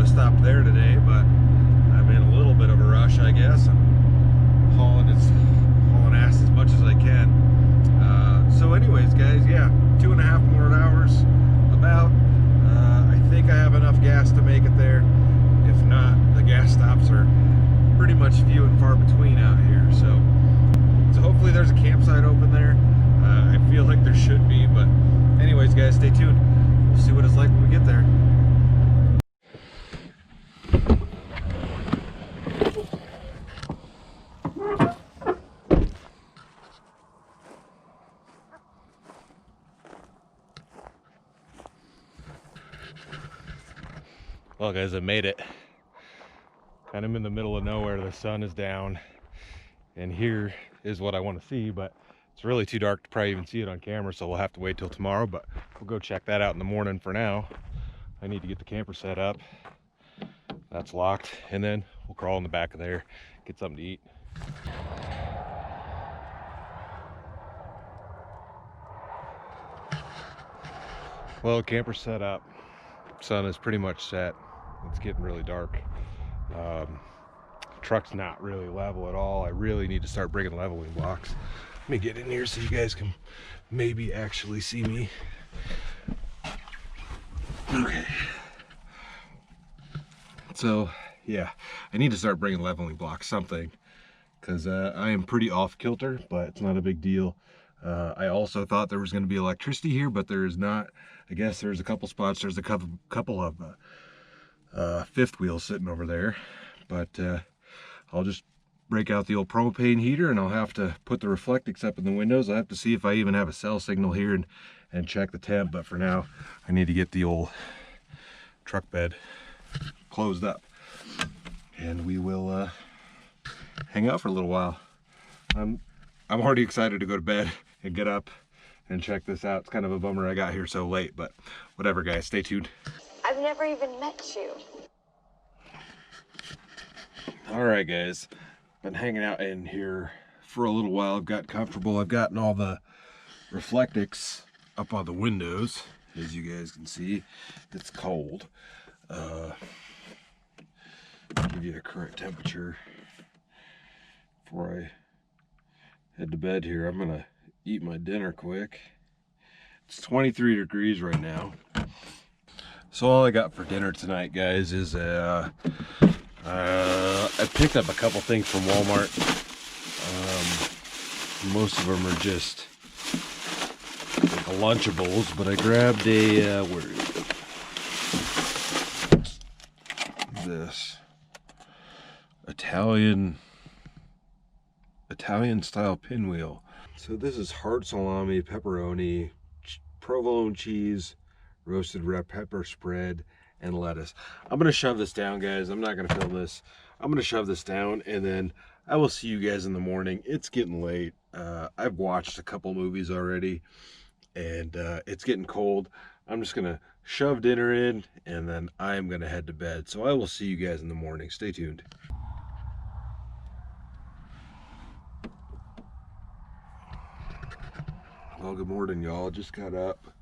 would have stopped there today, but I'm in a little bit of a rush, I guess. I'm hauling ass as much as I can. So anyways, guys, yeah, 2.5 more hours about. I think I have enough gas to make it there. If not, the gas stops are pretty much few and far between out here. So hopefully there's a campsite open there. I feel like there should be, but anyways, guys, stay tuned. We'll see what it's like when we get there. Well, guys, I made it. Kind of in the middle of nowhere. The sun is down, and here is what I want to see, but it's really too dark to probably even see it on camera, so we'll have to wait till tomorrow, but we'll go check that out in the morning. For now, I need to get the camper set up. That's locked, and then we'll crawl in the back of there, get something to eat. Well, camper set up. Sun is pretty much set. It's getting really dark. Truck's not really level at all. I really need to start bringing leveling blocks. Let me get in here so you guys can maybe actually see me. Okay. So yeah, I need to start bringing leveling blocks, something, because I am pretty off kilter, but it's not a big deal. I also thought there was going to be electricity here, but there is not. I guess there's a couple spots. There's a couple of fifth wheels sitting over there, but I'll just break out the old propane heater, and I'll have to put the Reflectix up in the windows. I'll have to see if I even have a cell signal here and check the temp, but for now I need to get the old truck bed closed up, and we will hang out for a little while. I'm already excited to go to bed and get up and check this out. It's kind of a bummer I got here so late, but whatever, guys, stay tuned. I've never even met you. All right, guys, been hanging out in here for a little while. I've got comfortable. I've gotten all the Reflectix up on the windows. As you guys can see, it's cold. Give you a current temperature before I head to bed here. I'm gonna eat my dinner quick. It's 23 degrees right now. So all I got for dinner tonight, guys, is I picked up a couple things from Walmart. Most of them are just like Lunchables, but I grabbed a where is it? This Italian style pinwheel. So this is hard salami, pepperoni, provolone cheese, roasted red pepper spread, and lettuce. I'm gonna shove this down, guys. I'm not gonna film this. I'm gonna shove this down, and then I will see you guys in the morning. It's getting late. I've watched a couple movies already, and it's getting cold. I'm just gonna shove dinner in, and then I'm gonna head to bed. So I will see you guys in the morning. Stay tuned. Well, good morning, y'all. Just got up.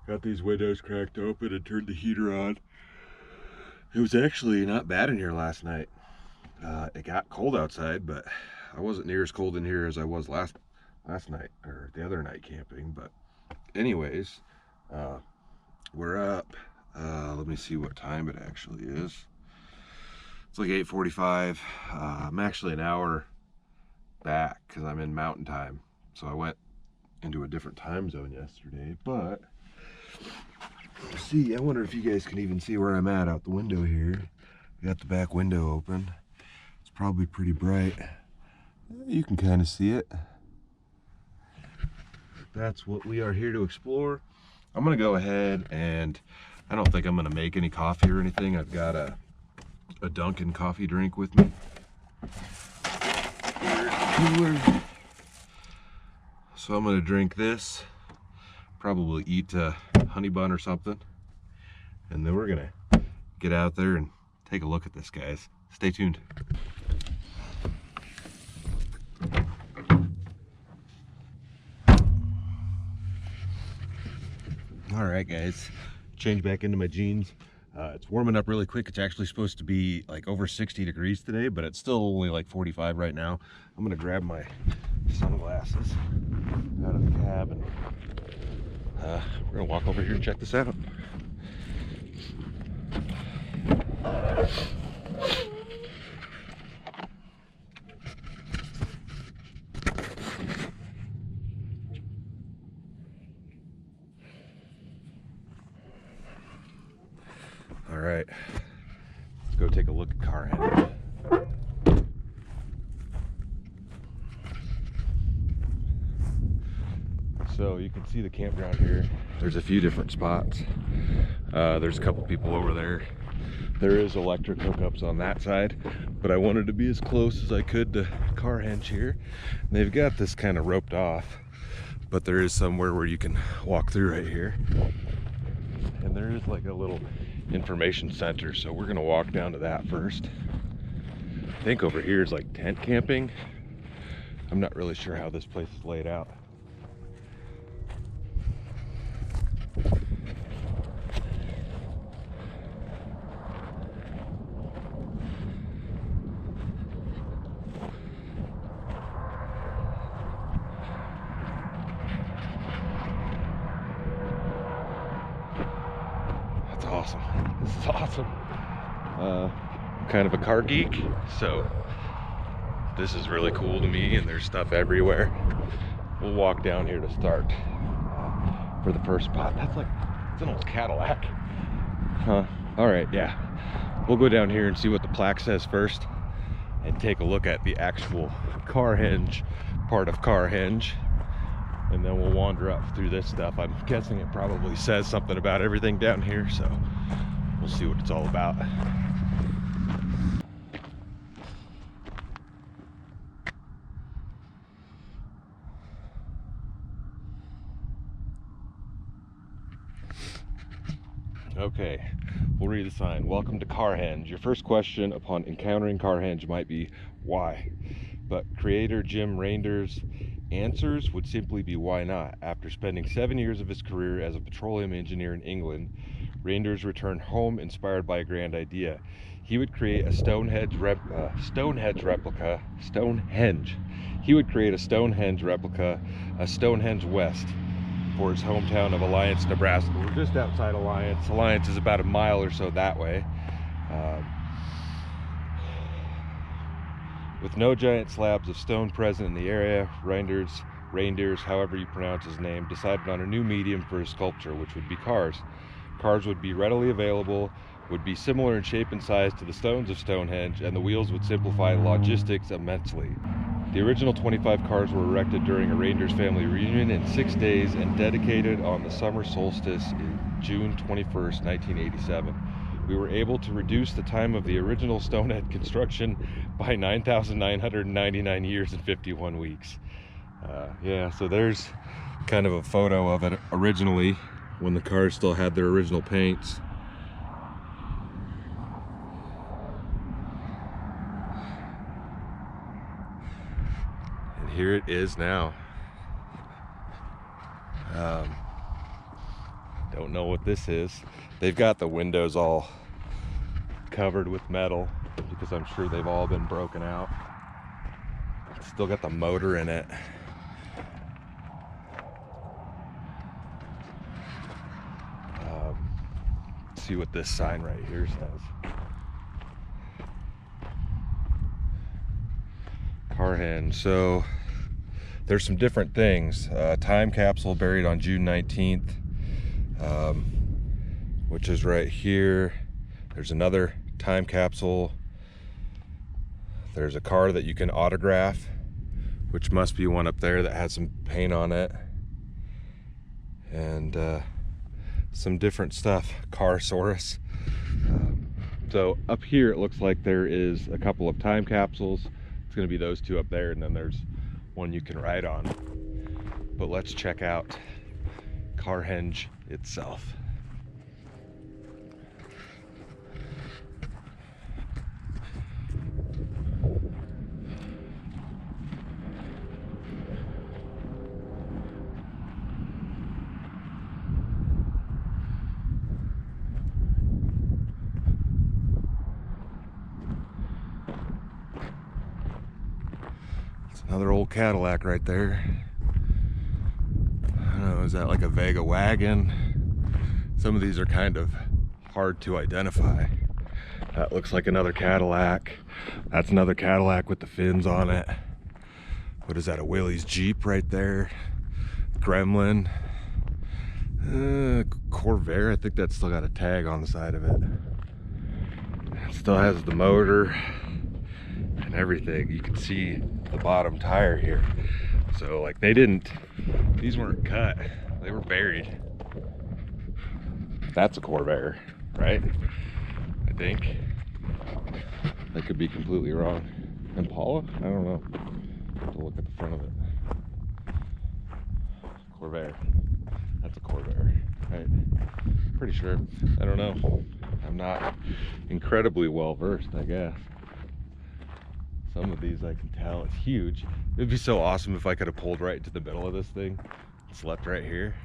Got these windows cracked open and turned the heater on. It was actually not bad in here last night. It got cold outside, but I wasn't near as cold in here as I was last night, or the other night camping. But anyways, we're up. Let me see what time it actually is. It's like 8:45. I'm actually an hour back because I'm in mountain time. So I went into a different time zone yesterday, but see, I wonder if you guys can even see where I'm at out the window here. We got the back window open. It's probably pretty bright. You can kind of see it. That's what we are here to explore. I'm gonna go ahead, and I don't think I'm gonna make any coffee or anything. I've got a Dunkin' coffee drink with me. Cooler. So I'm gonna drink this, probably eat a honey bun or something, and then we're gonna get out there and take a look at this, guys. Stay tuned. All right, guys, change back into my jeans. It's warming up really quick. It's actually supposed to be like over 60 degrees today, but it's still only like 45 right now. I'm gonna grab my sunglasses out of the cab and we're gonna walk over here and check this out. All right, let's go take a look at Carhenge. So you can see the campground here. There's a few different spots. There's a couple people over there. There is electric hookups on that side, but I wanted to be as close as I could to Carhenge here. And they've got this kind of roped off, but there is somewhere where you can walk through right here. And there is like a little information center, so we're gonna walk down to that first. I think over here is like tent camping. I'm not really sure how this place is laid out. That's awesome. This is awesome. I'm kind of a car geek, so this is really cool to me, and there's stuff everywhere. We'll walk down here to start for the first spot. That's like, it's an old Cadillac. Huh? All right, yeah. We'll go down here and see what the plaque says first and take a look at the actual Carhenge part of Carhenge. And then we'll wander up through this stuff. I'm guessing it probably says something about everything down here, so we'll see what it's all about. Okay, we'll read the sign. Welcome to Carhenge. Your first question upon encountering Carhenge might be, why? But creator Jim Reinder's answers would simply be, why not? After spending 7 years of his career as a petroleum engineer in England, Reinders returned home inspired by a grand idea. He would create a Stonehenge replica. He would create a Stonehenge replica, a Stonehenge West, for his hometown of Alliance, Nebraska. We're just outside Alliance. Alliance is about a mile or so that way. With no giant slabs of stone present in the area, Reinders, however you pronounce his name, decided on a new medium for his sculpture, which would be cars. Cars would be readily available, would be similar in shape and size to the stones of Stonehenge, and the wheels would simplify logistics immensely. The original 25 cars were erected during a Reinders family reunion in 6 days and dedicated on the summer solstice in June 21st, 1987. We were able to reduce the time of the original Stonehenge construction by 9,999 years and 51 weeks. Yeah, so there's kind of a photo of it originally when the cars still had their original paints. And here it is now. Don't know what this is. They've got the windows all covered with metal because I'm sure they've all been broken out. It's still got the motor in it. Let's see what this sign right here says. Carhenge. So there's some different things. Time capsule buried on June 19th. Which is right here. There's another time capsule. There's a car that you can autograph, which must be one up there that has some paint on it. And some different stuff. Carsaurus. So up here it looks like there is a couple of time capsules. It's going to be those two up there, and then there's one you can ride on. But let's check out Carhenge itself. Another old Cadillac right there. I don't know, is that like a Vega wagon? Some of these are kind of hard to identify. That looks like another Cadillac. That's another Cadillac with the fins on it. What is that, a Willys Jeep right there? Gremlin. Corvair, I think that's still got a tag on the side of it. It still has the motor and everything. You can see the bottom tire here. So like these weren't cut, they were buried. That's a Corvair, right? I think. I could be completely wrong. Impala? I don't know. Have to look at the front of it. Corvair. That's a Corvair, right? Pretty sure. I don't know. I'm not incredibly well versed, I guess. Some of these I can tell. It's huge. It'd be so awesome if I could have pulled right into the middle of this thing, slept right here.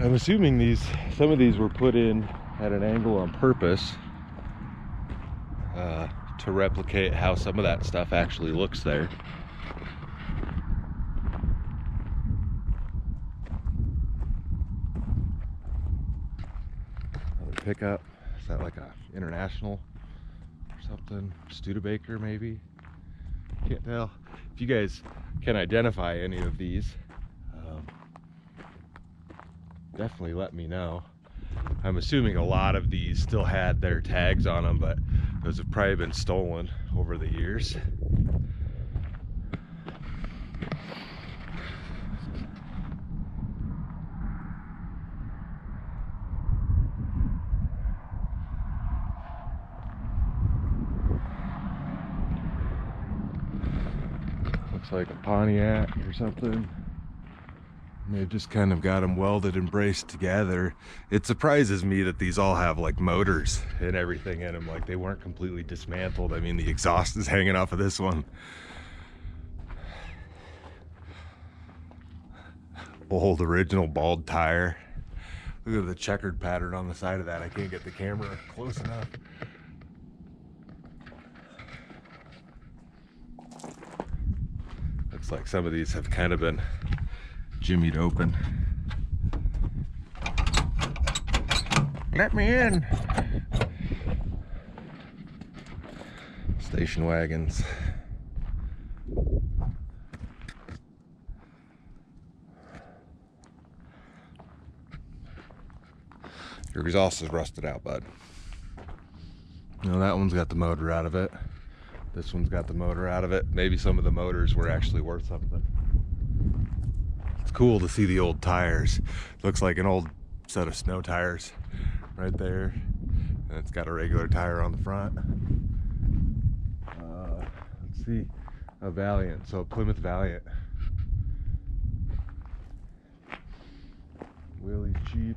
I'm assuming some of these were put in at an angle on purpose to replicate how some of that stuff actually looks there. Another pickup. Is that like a International or something? Studebaker maybe? Can't tell. If you guys can identify any of these, definitely let me know. I'm assuming a lot of these still had their tags on them, but those have probably been stolen over the years. Looks like a Pontiac or something. And they've just kind of got them welded and braced together. It surprises me that these all have like motors and everything in them, like they weren't completely dismantled. I mean, the exhaust is hanging off of this one. Old original bald tire. Look at the checkered pattern on the side of that. I can't get the camera close enough. Looks like some of these have kind of been jimmied open. Let me in. Station wagons. Your exhaust is rusted out, bud. No, that one's got the motor out of it. This one's got the motor out of it. Maybe some of the motors were actually worth something. It's cool to see the old tires. Looks like an old set of snow tires right there. And it's got a regular tire on the front. Let's see, a Valiant, so a Plymouth Valiant. Willys Jeep.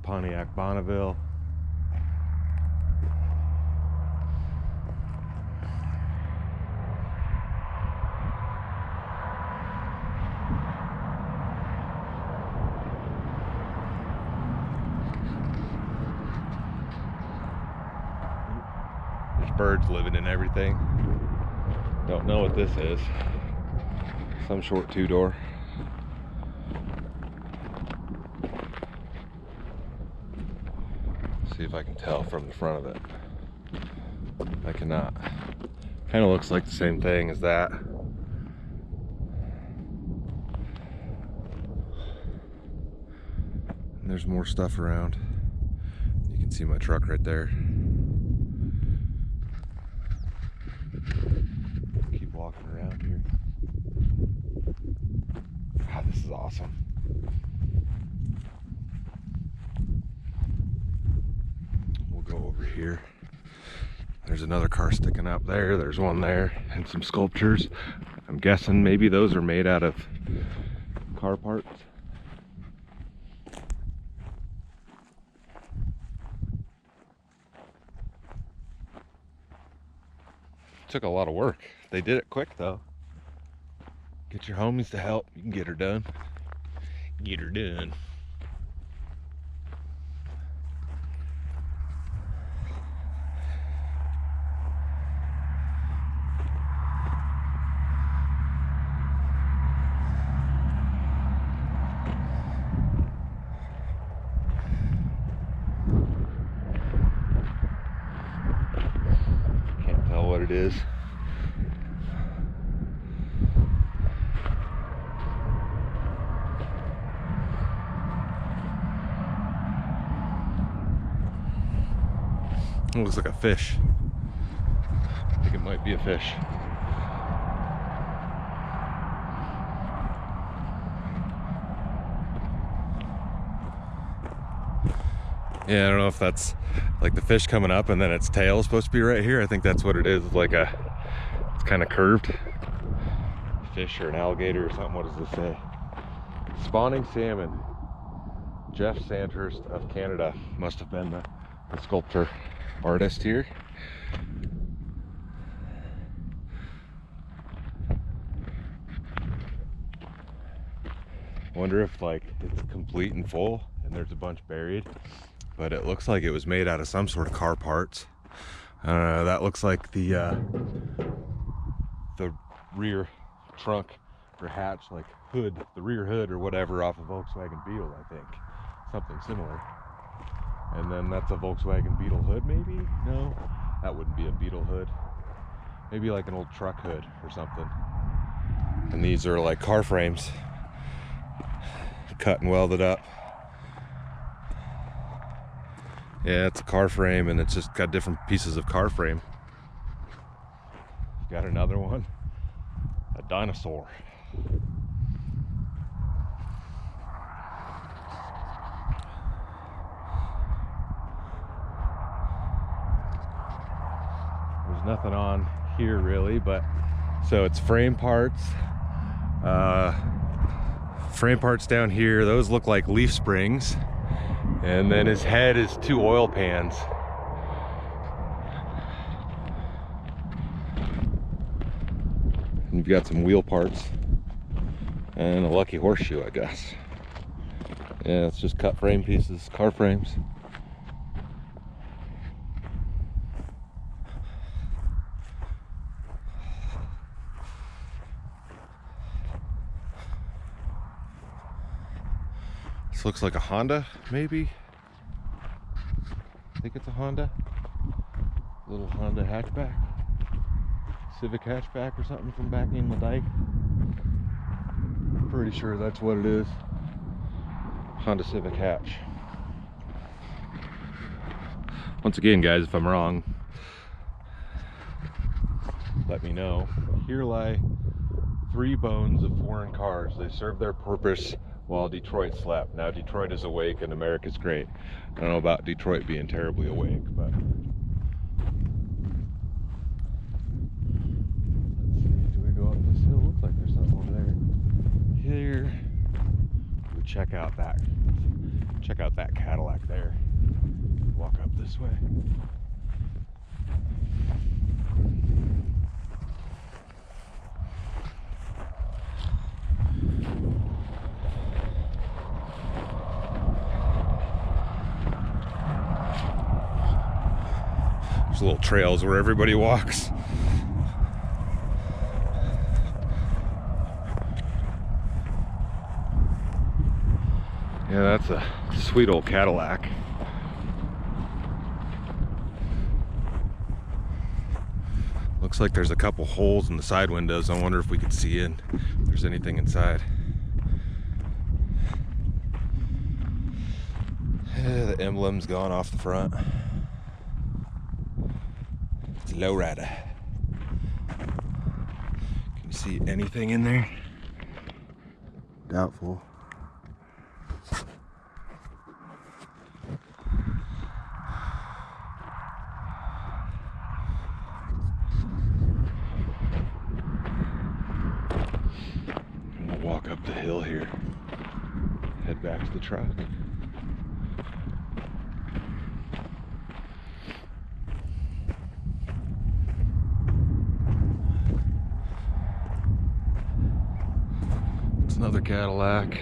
Pontiac Bonneville. There's birds living in everything. Don't know what this is. Some short two-door. See if I can tell from the front of it. I cannot. Kind of looks like the same thing as that. And there's more stuff around. You can see my truck right there. Keep walking around here. Wow, this is awesome. Go over here. There's another car sticking up there. There's one there and some sculptures. I'm guessing maybe those are made out of car parts. Took a lot of work. They did it quick though. Get your homies to help. You can get her done. Get her done. what it is. It looks like a fish. I think it might be a fish. Yeah, I don't know if that's like the fish coming up and then its tail is supposed to be right here. I think that's what it is. It's like it's kind of curved. Fish or an alligator or something. What does this say? Spawning salmon. Jeff Sandhurst of Canada must have been the sculptor artist here. Wonder if like it's complete and full and there's a bunch buried, but it looks like it was made out of some sort of car parts. I don't know, that looks like the rear trunk or hatch, like hood, the rear hood or whatever off a Volkswagen Beetle, I think. Something similar. And then that's a Volkswagen Beetle hood, maybe? No, that wouldn't be a Beetle hood. Maybe like an old truck hood or something. And these are like car frames, cut and welded up. Yeah, it's a car frame and it's just got different pieces of car frame. Got another one, a dinosaur. There's nothing on here really, but so it's frame parts. Frame parts down here, those look like leaf springs. And then his head is 2 oil pans. And you've got some wheel parts and a lucky horseshoe, I guess. Yeah, it's just cut frame pieces, car frames. This looks like a Honda, maybe. I think it's a Honda. Little Honda hatchback. Civic hatchback or something from back in the dike. Pretty sure that's what it is. Honda Civic hatch. Once again, guys, if I'm wrong, let me know. Here lie 3 bones of foreign cars. They served their purpose while Detroit slept. Now Detroit is awake and America's great. I don't know about Detroit being terribly awake, but let's see, do we go up this hill? Looks like there's something over there. Here, we check out that Cadillac there. Walk up this way. There's little trails where everybody walks. Yeah, that's a sweet old Cadillac. Looks like there's a couple holes in the side windows. I wonder if we could see in, if there's anything inside. Yeah, the emblem's gone off the front. It's a lowrider. Can you see anything in there? Doubtful. We'll walk up the hill here. Head back to the truck. Another Cadillac.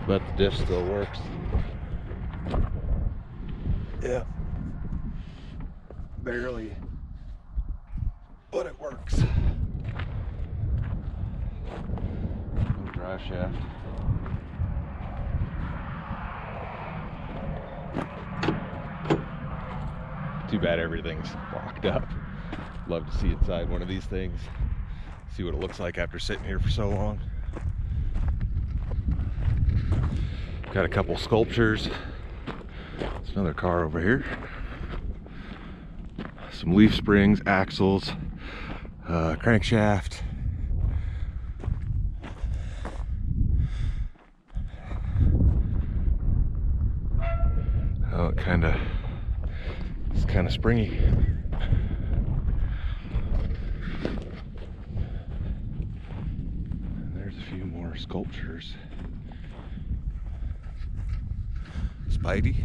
But the diff still works. Yeah. Barely. But it works. No drive shaft. Too bad everything's blocked up. Love to see inside one of these things. See what it looks like after sitting here for so long. Got a couple sculptures. There's another car over here. Some leaf springs, axles, crankshaft. Oh, it's kind of springy. And there's a few more sculptures. Quady.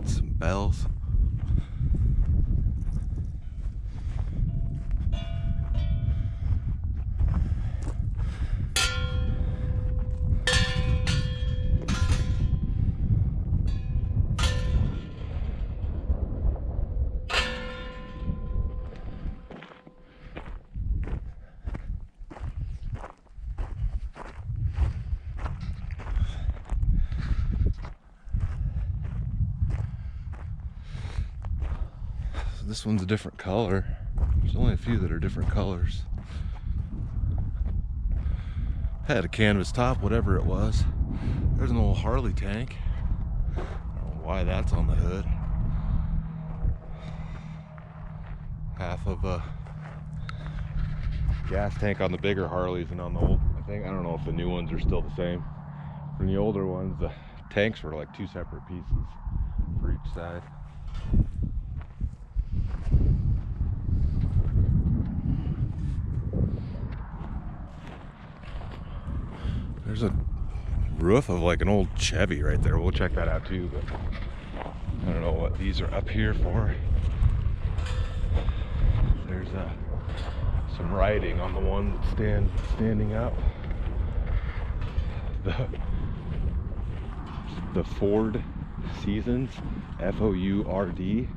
Some bells. This one's a different color. There's only a few that are different colors. Had a canvas top, whatever it was. There's an old Harley tank. I don't know why that's on the hood. Half of a gas tank on the bigger Harleys, and on the old, I don't know if the new ones are still the same. From the older ones, the tanks were like two separate pieces for each side. There's a roof of like an old Chevy right there. We'll check that out too, but I don't know what these are up here for. There's some writing on the one that's standing up. The Ford Seasons, F-O-U-R-D.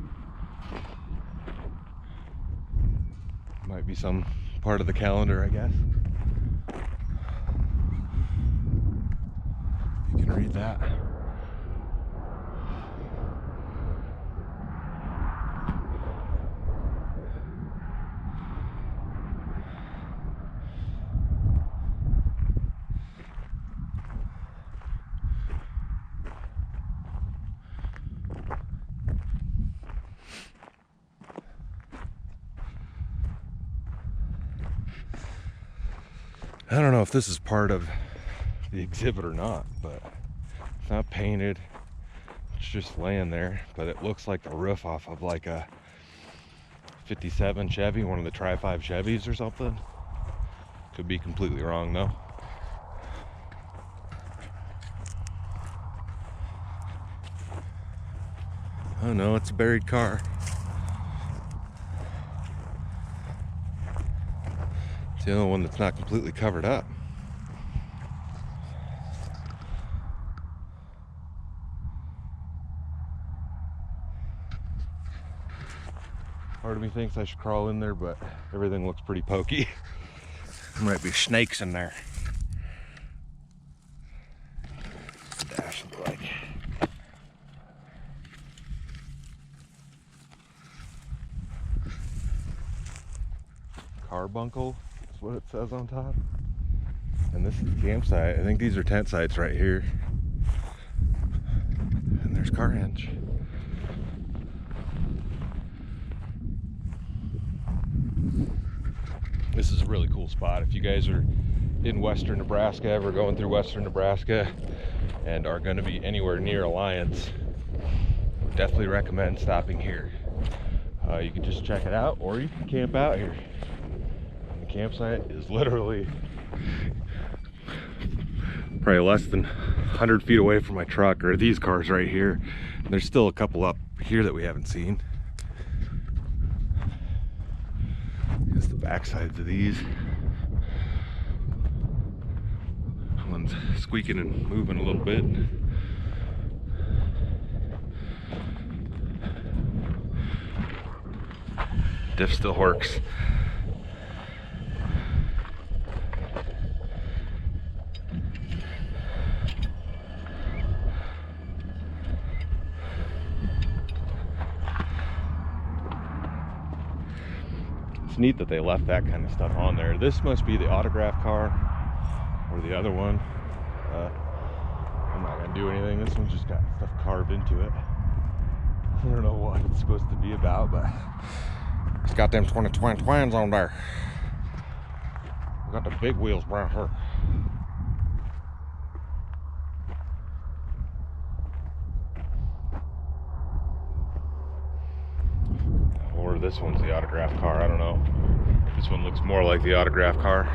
Might be some part of the calendar, I guess. You can read that. I don't know if this is part of the exhibit or not, but it's not painted. It's just laying there, but it looks like the roof off of like a 57 Chevy, one of the Tri-5 Chevys or something. Could be completely wrong though. Oh no, it's a buried car. It's the only one that's not completely covered up. Part of me thinks I should crawl in there, but everything looks pretty pokey. There might be snakes in there. What's the dash look like? Carbuncle is what it says on top. And this is the campsite. I think these are tent sites right here. And there's Carhenge. This is a really cool spot. If you guys are in western Nebraska, ever going through western Nebraska and are going to be anywhere near Alliance, definitely recommend stopping here. You can just check it out, or you can camp out here. And the campsite is literally probably less than 100 feet away from my truck, or these cars right here. And there's still a couple up here that we haven't seen. Here's the back sides of these. One's squeaking and moving a little bit. Diff still works. neat that they left that kind of stuff on there. This must be the autograph car or the other one. I'm not gonna do anything. This one's just got stuff carved into it. I don't know what it's supposed to be about, but it's got them 2020 twins on there. Got the big wheels right here. Or this one's the autograph car, I don't know. This one looks more like the autograph car.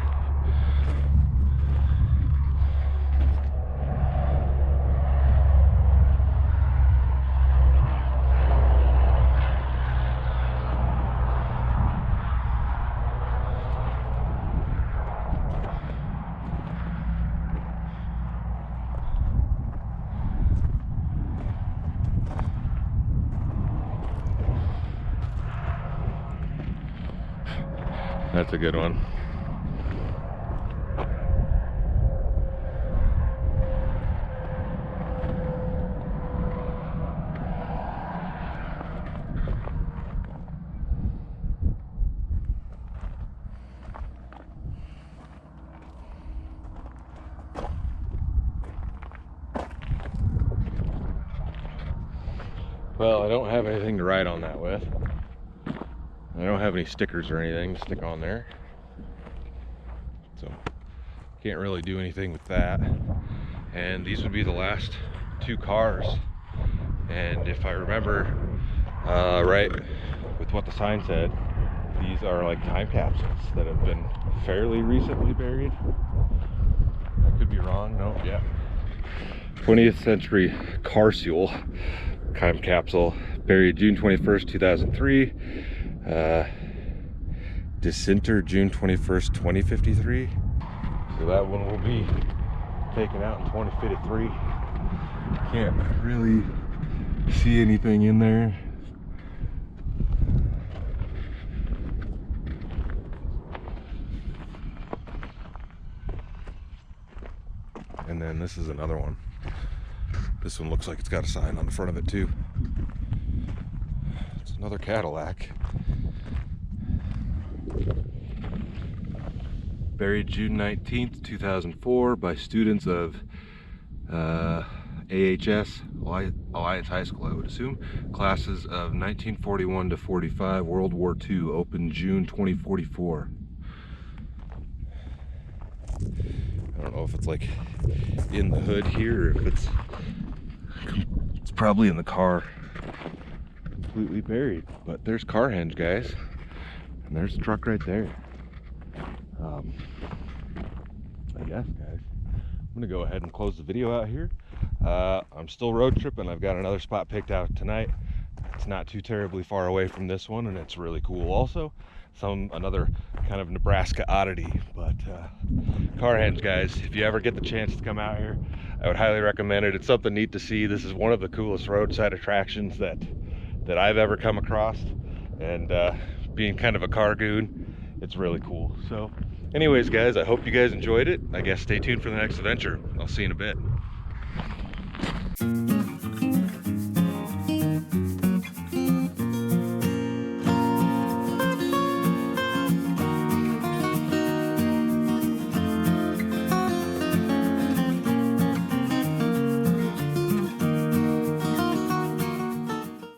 That's a good one. Well, I don't have anything to write on that with. I don't have any stickers or anything to stick on there, so can't really do anything with that. And these would be the last two cars, and if I remember right with what the sign said, these are like time capsules that have been fairly recently buried. I could be wrong. No, yeah, 20th century Carseal time capsule, buried June 21st 2003. Dissenter June 21st 2053. So that one will be taken out in 2053. Can't really see anything in there. And then this is another one. This one looks like it's got a sign on the front of it too. It's another Cadillac. Buried June 19th, 2004 by students of AHS, Alliance High School, I would assume. Classes of 1941 to 45, World War II, open June 2044. I don't know if it's like in the hood here, or if it's probably in the car, completely buried. But there's Carhenge, guys, and there's the truck right there. I guess, guys, I'm gonna go ahead and close the video out here. I'm still road tripping. I've got another spot picked out tonight. It's not too terribly far away from this one, and it's really cool also. Another kind of Nebraska oddity. But Carhenge, guys, if you ever get the chance to come out here, I would highly recommend it. It's something neat to see. This is one of the coolest roadside attractions that I've ever come across, and being kind of a car goon, it's really cool. So anyways, guys, I hope you guys enjoyed it. I guess stay tuned for the next adventure. I'll see you in a bit.